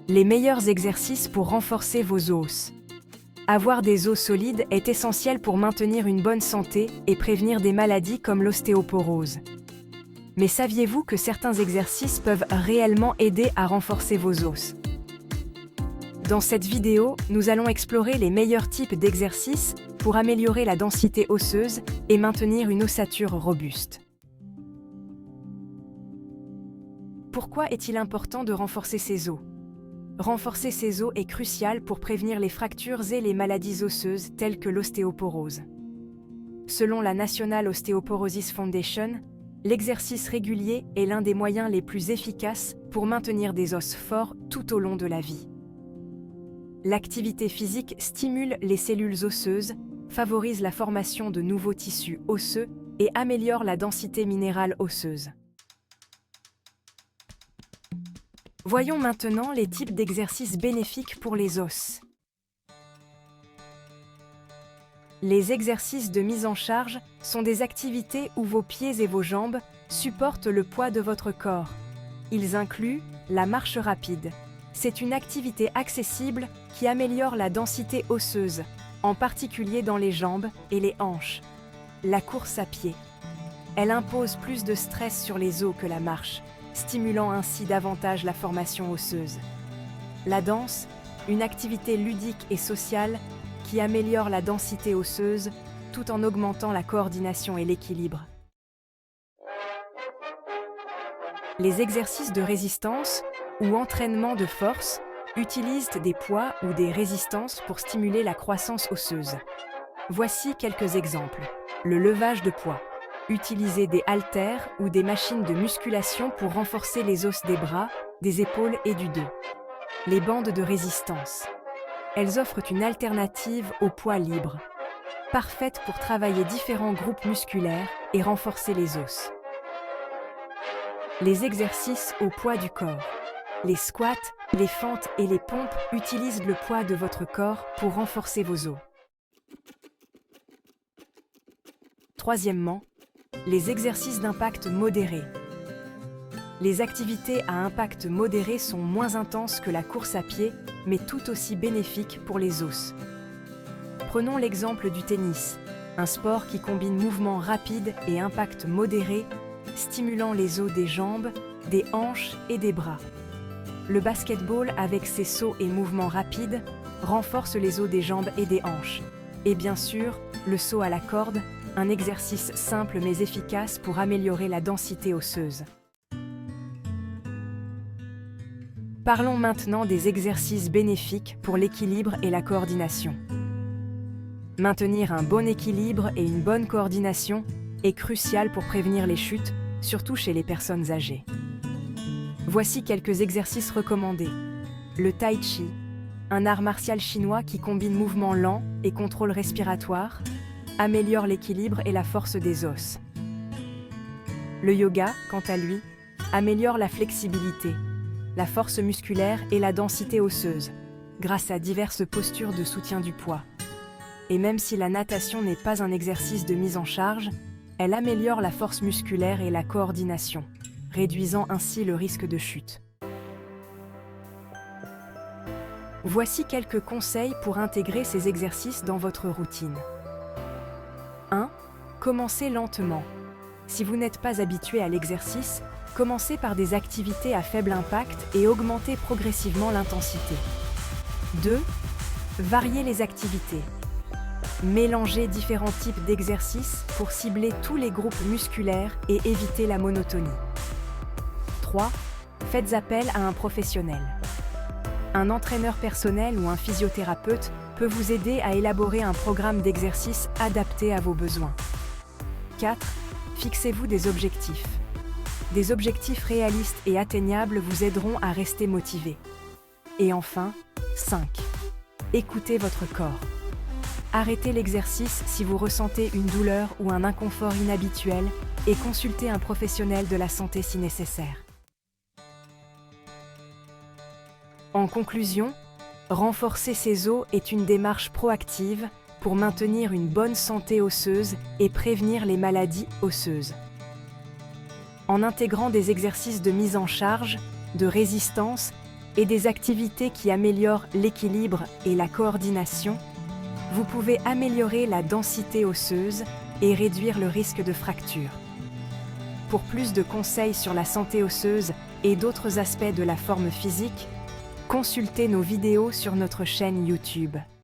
Les meilleurs exercices pour renforcer vos os. Avoir des os solides est essentiel pour maintenir une bonne santé et prévenir des maladies comme l'ostéoporose. Mais saviez-vous que certains exercices peuvent réellement aider à renforcer vos os? Dans cette vidéo, nous allons explorer les meilleurs types d'exercices pour améliorer la densité osseuse et maintenir une ossature robuste. Pourquoi est-il important de renforcer ses os? Renforcer ses os est crucial pour prévenir les fractures et les maladies osseuses telles que l'ostéoporose. Selon la National Osteoporosis Foundation, l'exercice régulier est l'un des moyens les plus efficaces pour maintenir des os forts tout au long de la vie. L'activité physique stimule les cellules osseuses, favorise la formation de nouveaux tissus osseux et améliore la densité minérale osseuse. Voyons maintenant les types d'exercices bénéfiques pour les os. Les exercices de mise en charge sont des activités où vos pieds et vos jambes supportent le poids de votre corps. Ils incluent la marche rapide. C'est une activité accessible qui améliore la densité osseuse, en particulier dans les jambes et les hanches. La course à pied. Elle impose plus de stress sur les os que la marche, stimulant ainsi davantage la formation osseuse. La danse, une activité ludique et sociale qui améliore la densité osseuse tout en augmentant la coordination et l'équilibre. Les exercices de résistance ou entraînement de force utilisent des poids ou des résistances pour stimuler la croissance osseuse. Voici quelques exemples. Le levage de poids. Utiliser des haltères ou des machines de musculation pour renforcer les os des bras, des épaules et du dos. Les bandes de résistance. Elles offrent une alternative au poids libre, parfaite pour travailler différents groupes musculaires et renforcer les os. Les exercices au poids du corps. Les squats, les fentes et les pompes utilisent le poids de votre corps pour renforcer vos os. Troisièmement, les exercices d'impact modéré. Les activités à impact modéré sont moins intenses que la course à pied, mais tout aussi bénéfiques pour les os. Prenons l'exemple du tennis, un sport qui combine mouvements rapides et impact modéré, stimulant les os des jambes, des hanches et des bras. Le basketball, avec ses sauts et mouvements rapides, renforce les os des jambes et des hanches. Et bien sûr, le saut à la corde, un exercice simple mais efficace pour améliorer la densité osseuse. Parlons maintenant des exercices bénéfiques pour l'équilibre et la coordination. Maintenir un bon équilibre et une bonne coordination est crucial pour prévenir les chutes, surtout chez les personnes âgées. Voici quelques exercices recommandés. Le tai chi, un art martial chinois qui combine mouvements lents et contrôle respiratoire, améliore l'équilibre et la force des os. Le yoga, quant à lui, améliore la flexibilité, la force musculaire et la densité osseuse, grâce à diverses postures de soutien du poids. Et même si la natation n'est pas un exercice de mise en charge, elle améliore la force musculaire et la coordination, réduisant ainsi le risque de chute. Voici quelques conseils pour intégrer ces exercices dans votre routine. 1. Commencez lentement. Si vous n'êtes pas habitué à l'exercice, commencez par des activités à faible impact et augmentez progressivement l'intensité. 2. Variez les activités. Mélangez différents types d'exercices pour cibler tous les groupes musculaires et éviter la monotonie. 3. Faites appel à un professionnel. Un entraîneur personnel ou un physiothérapeute peut vous aider à élaborer un programme d'exercice adapté à vos besoins. 4. Fixez-vous des objectifs. Des objectifs réalistes et atteignables vous aideront à rester motivé. Et enfin, 5. Écoutez votre corps. Arrêtez l'exercice si vous ressentez une douleur ou un inconfort inhabituel et consultez un professionnel de la santé si nécessaire. En conclusion, renforcer ses os est une démarche proactive pour maintenir une bonne santé osseuse et prévenir les maladies osseuses. En intégrant des exercices de mise en charge, de résistance et des activités qui améliorent l'équilibre et la coordination, vous pouvez améliorer la densité osseuse et réduire le risque de fracture. Pour plus de conseils sur la santé osseuse et d'autres aspects de la forme physique, consultez nos vidéos sur notre chaîne YouTube.